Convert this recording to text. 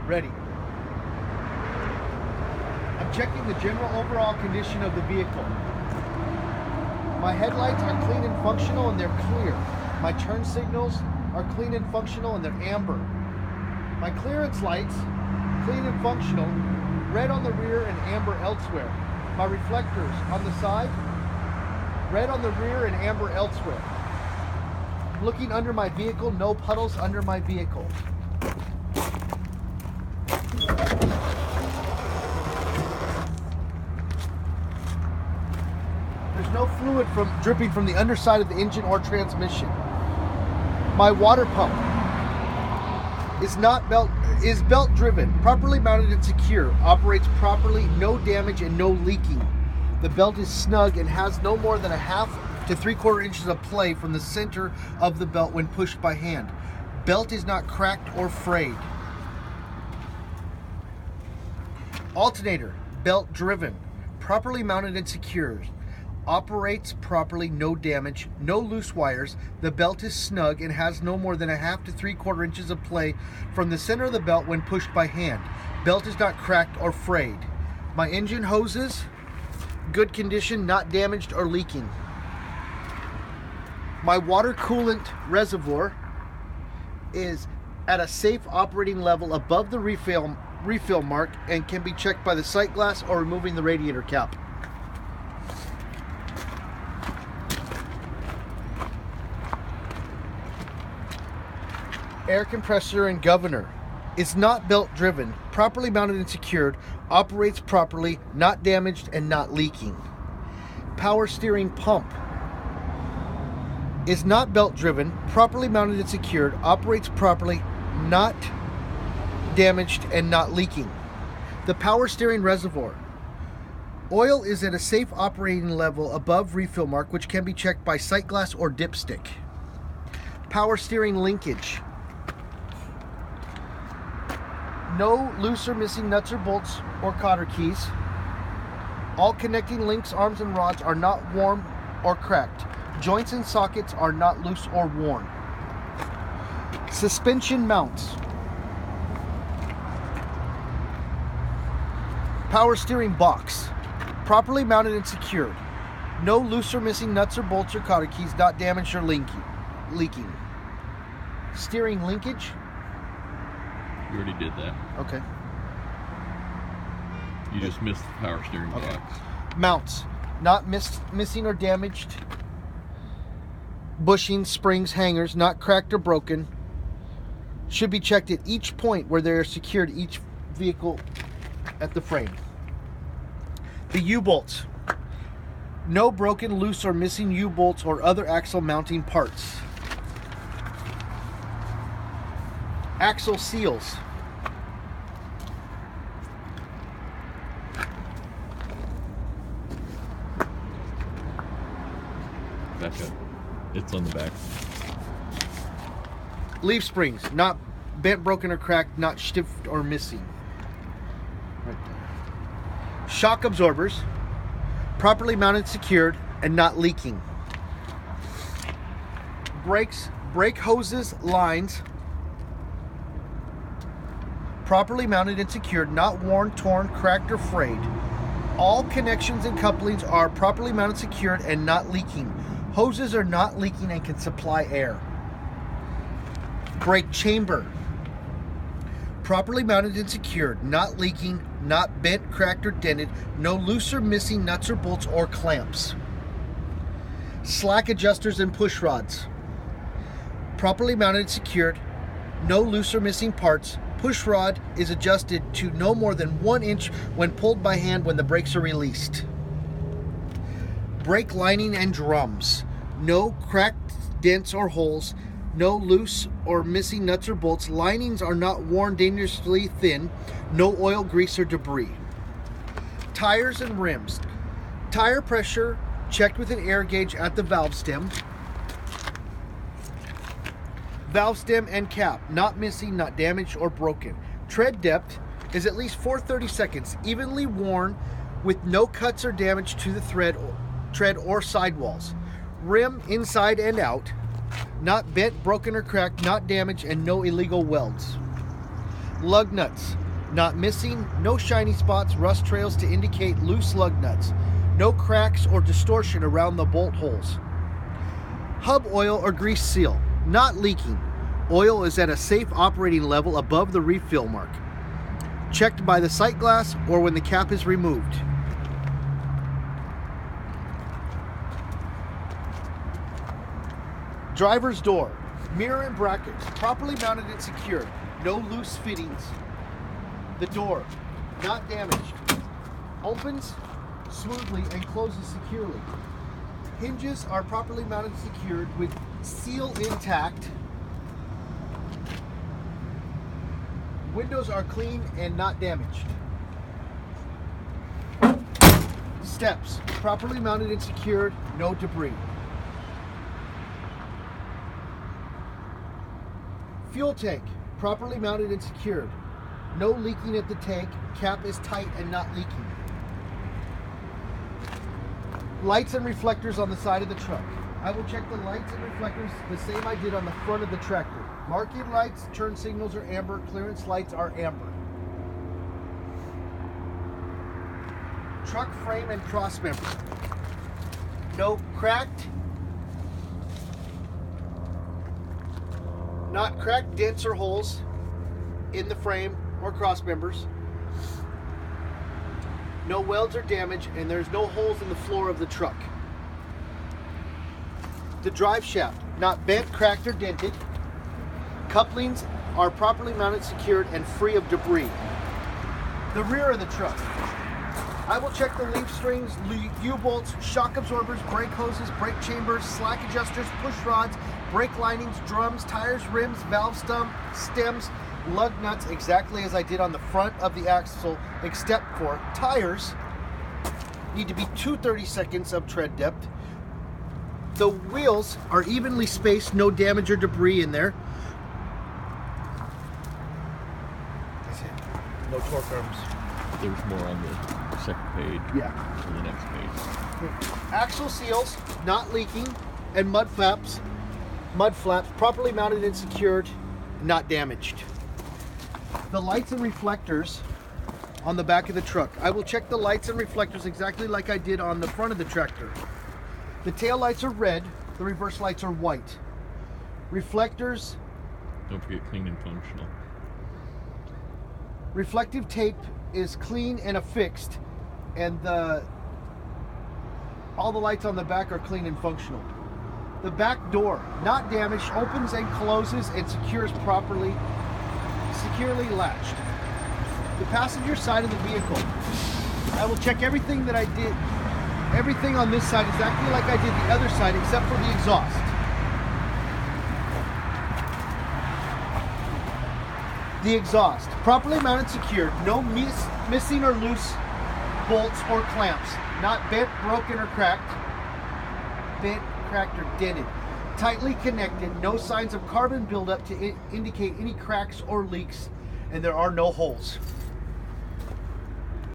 Ready. I'm checking the general overall condition of the vehicle. My headlights are clean and functional and they're clear. My turn signals are clean and functional and they're amber. My clearance lights, clean and functional, red on the rear and amber elsewhere. My reflectors on the side, red on the rear and amber elsewhere. Looking under my vehicle, no puddles under my vehicle. There's no fluid dripping from the underside of the engine or transmission. My water pump is belt driven, properly mounted and secure, operates properly, no damage and no leaking. The belt is snug and has no more than 1/2 to 3/4 inches of play from the center of the belt when pushed by hand. Belt is not cracked or frayed. Alternator, belt driven, properly mounted and secured. Operates properly, no damage, no loose wires. The belt is snug and has no more than 1/2 to 3/4 inches of play from the center of the belt when pushed by hand. Belt is not cracked or frayed. My engine hoses, good condition, not damaged or leaking. My water coolant reservoir is at a safe operating level above the refill mark and can be checked by the sight glass or removing the radiator cap. Air compressor and governor is not belt driven, properly mounted and secured, operates properly, not damaged and not leaking. Power steering pump is not belt driven, properly mounted and secured, operates properly, not damaged and not leaking. The power steering reservoir. Oil is at a safe operating level above refill mark, which can be checked by sight glass or dipstick. Power steering linkage. No loose or missing nuts or bolts or cotter keys. All connecting links, arms, and rods are not worn or cracked. Joints and sockets are not loose or worn. Suspension mounts. Power steering box. Properly mounted and secured. No loose or missing nuts or bolts or cotter keys, not damaged or leaking. Steering linkage. You already did that. Okay. You just missed the power steering box. Okay. Mounts. Not missing or damaged. Bushings, springs, hangers, not cracked or broken. Should be checked at each point where they are secured each vehicle at the frame. The U-bolts. No broken, loose, or missing U-bolts or other axle mounting parts. Axle seals. Back up. It's on the back. Leaf springs. Not bent, broken, or cracked. Not stiff or missing. Right there. Shock absorbers. Properly mounted, secured, and not leaking. Brakes. Brake hoses, lines. Properly mounted and secured, not worn, torn, cracked, or frayed. All connections and couplings are properly mounted, secured, and not leaking. Hoses are not leaking and can supply air. Brake chamber. Properly mounted and secured, not leaking, not bent, cracked, or dented, no loose or missing nuts or bolts or clamps. Slack adjusters and push rods. Properly mounted and secured, no loose or missing parts. Push rod is adjusted to no more than 1 inch when pulled by hand when the brakes are released. Brake lining and drums. No cracked dents or holes. No loose or missing nuts or bolts. Linings are not worn dangerously thin. No oil, grease, or debris. Tires and rims. Tire pressure checked with an air gauge at the valve stem. Valve stem and cap, not missing, not damaged or broken. Tread depth is at least 4/32, evenly worn with no cuts or damage to the tread or sidewalls. Rim inside and out, not bent, broken, or cracked, not damaged, and no illegal welds. Lug nuts. Not missing, no shiny spots, rust trails to indicate loose lug nuts. No cracks or distortion around the bolt holes. Hub oil or grease seal. Not leaking. Oil is at a safe operating level above the refill mark. Checked by the sight glass or when the cap is removed. Driver's door. Mirror and brackets. Properly mounted and secured. No loose fittings. The door, not damaged. Opens smoothly and closes securely. Hinges are properly mounted and secured with seal intact. Windows are clean and not damaged. Steps, properly mounted and secured, no debris. Fuel tank, properly mounted and secured. No leaking at the tank, cap is tight and not leaking. Lights and reflectors on the side of the truck. I will check the lights and reflectors the same I did on the front of the tractor. Marking lights, turn signals are amber, clearance lights are amber. Truck frame and cross member. No cracked, not cracked dents or holes in the frame or cross members. No welds or damage, and there's no holes in the floor of the truck. The drive shaft, not bent, cracked, or dented. Couplings are properly mounted, secured, and free of debris. The rear of the truck. I will check the leaf strings, U-bolts, shock absorbers, brake hoses, brake chambers, slack adjusters, push rods, brake linings, drums, tires, rims, valve stems, lug nuts, exactly as I did on the front of the axle, except for tires need to be 2/32 of tread depth. The wheels are evenly spaced, no damage or debris in there. That's it. No torque arms. There's more on the second page. Yeah. Or the next page. Axle seals, not leaking, and mud flaps, properly mounted and secured, not damaged. The lights and reflectors on the back of the truck. I will check the lights and reflectors exactly like I did on the front of the tractor. The tail lights are red, the reverse lights are white. Reflectors. Don't forget clean and functional. Reflective tape is clean and affixed, and all the lights on the back are clean and functional. The back door, not damaged, opens and closes and secures properly, securely latched. The passenger side of the vehicle. I will check everything that I did. Everything on this side exactly like I did the other side except for the exhaust. The exhaust, properly mounted, secured, no missing or loose bolts or clamps, not bent, broken, or cracked, bent, cracked, or dented. Tightly connected, no signs of carbon buildup to indicate any cracks or leaks, and there are no holes.